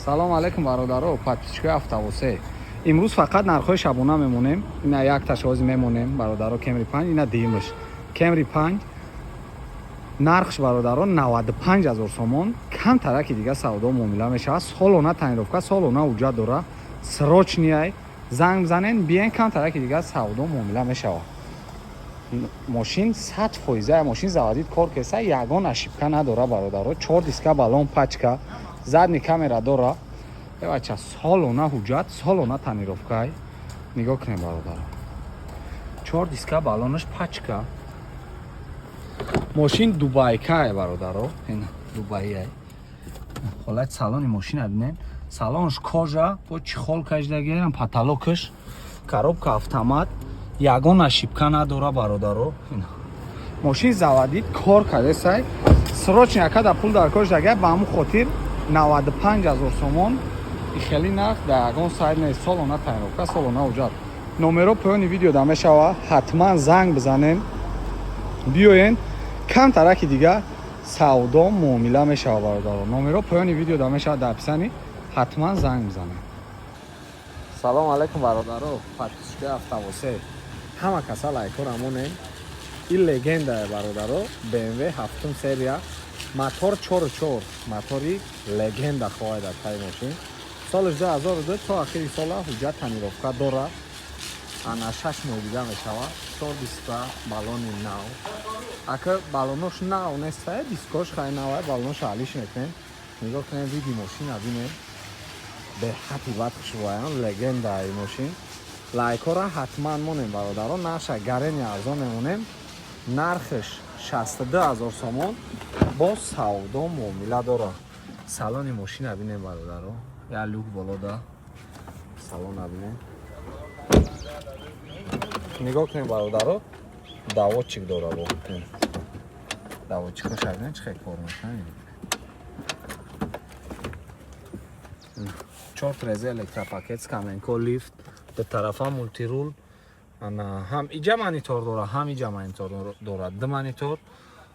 салом алейкум бародаро, подписчикои автовосе. имрӯз фақат нархҳои шабона мемонем. Ина як ташаввузи мемонем бародаро, Camry 5, ина диюмш Camry 5. нархш бародаро 95000 сомон. Камтараки дига савдо муомила мешавад. Солона танировка, солона ҳуҷҷат дора. Срочнияй занг бизанен, биен камтараки дига савдо муомила мешавад. Мошин 100%, мошин заводид кор кеса, ягон ошибка надора бародаро. 4 диска балон пачка, задни камера дора. Бача солона ҳуҷҷат, солона танировкай. Нигоҳ кунед бародаро. 4 диска балонаш пачка. мошин дубайкае бародаро. Ина дубайяй. ҳолати салони мошина бинем. салонш кожа, бо чихолкаш дагирам, потолокаш, коробка автомат. ягон ошибка надора бародаро. Ина мошин заводид кор кардесай. срочно якада пул дар кош дага ба ҳамун хотир 95000 сомон. хеле нарх дар ягон сайт нест. солона танировка, солона ҳуҷҷат. номеро поёни видео да мешава. ҳатман занг бизанен. биёен камтараки дига савдо муомила мешава бародаро. номеро поёни видео да мешава, дар описани ҳатман занг бизанен. салом алейкум бародаро, подписчикои автовосе. ҳама каса лайкорамонем. ин легенда бародаро, BMW 7 серия, мотор 4.4, мотори легенда хоҳад дар таи мошин. солиш 2002 то ахири сола ҳуҷҷат танировка дора. ана 6 моҳ дига мешавад. 4 диска балони нав. ака балонош нав неста, дискош хай навай, балонош алиш мекунем. нигоҳ кунем види мошина бинем. беҳати бадхушбоян, легенда ай мошин. лайкора ҳатман монем бародаро. наша гарени арзон мемонем. нархш 62000 сомон. бо савдо муомила дора. салони мошина бинем бародаро. я люк болода салон абинем. нигоҳ кунем бародаро. даводчик дора бо. даводчикаш абинем чӣ хел кор мекунад. 4 трезе электропакет, скаменко, лифт, до тарафа мультирул. ана ҳам иҷа монитор дора, ҳам иҷа монитор дора. ду монитор,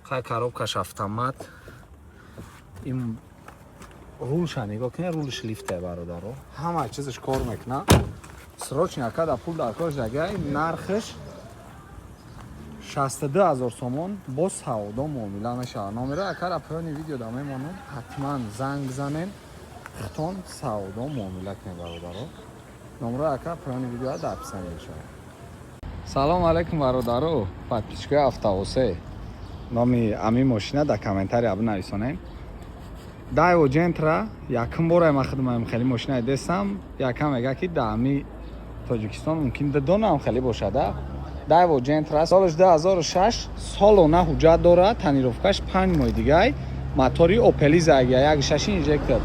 хай коробкаш автомат. ин рулша нигоҳ кунед, рулш лифте бародаро. ҳама чизаш кор мекунад. срочно якада пул дар кош дагай. нархш 62000 сомон. бо савдо муомила мешавад. номеро якада поёни видео да мемонем. ҳатман занг бизанем. хитон савдо муомила кунед бародаро. номеро яка поёни видео да описание мешавад. салом алейкум бародаро, подписчикои автовосе. номи ами мошина да комментария бинависонем. Daewoo Gentra якум бора ма хидмаем хеле мошина дестам. якам мега ки да ами Тоҷикистон мумкин донам хеле бошада. Daewoo Gentra солиш 2006, солона ҳуҷҷат дора, танировкаш 5 моҳ дигай, мотори Opel Zagya 1.6 инжектор.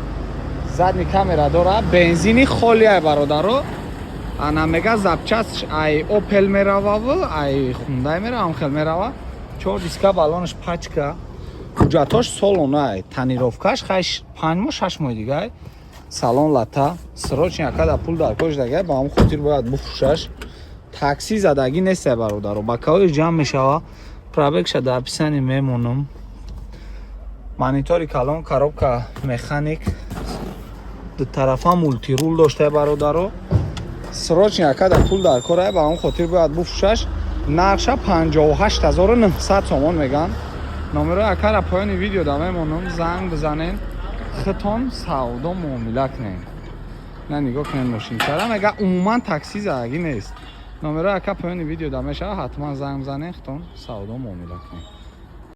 задни камера дора, бензини холия бародаро. ана мега запчаст ай Opel мерава, ай Hyundai мерава, хел мерава. 4 диска балонш пачка. ҳуҷҷатош солона, танировкаш 5 моҳ 6 моҳ дигай. салон лата, срочно якада пул дар кош дагай, ба ҳамун хотир бояд буфушаш. такси задагӣ нест бародаро, ба каҳои ҷамъ мешава. пробегша дар описани мемонам. монитори калон, коробка механик, ду тарафа мультирул дошта бародаро. срочно якада пул дар корай, ба ҳамун хотир бояд буфушаш. нархша 58900 сомон меган. номеро якара поёни видео да мемонам. занг бизанен. хитон савдо муомила кунем. на нигоҳ кунем мошинчара мега умуман такси задагӣ нест. номеро яка поёни видео да мешава. ҳатман занг бизанен. хитон савдо муомила кунем.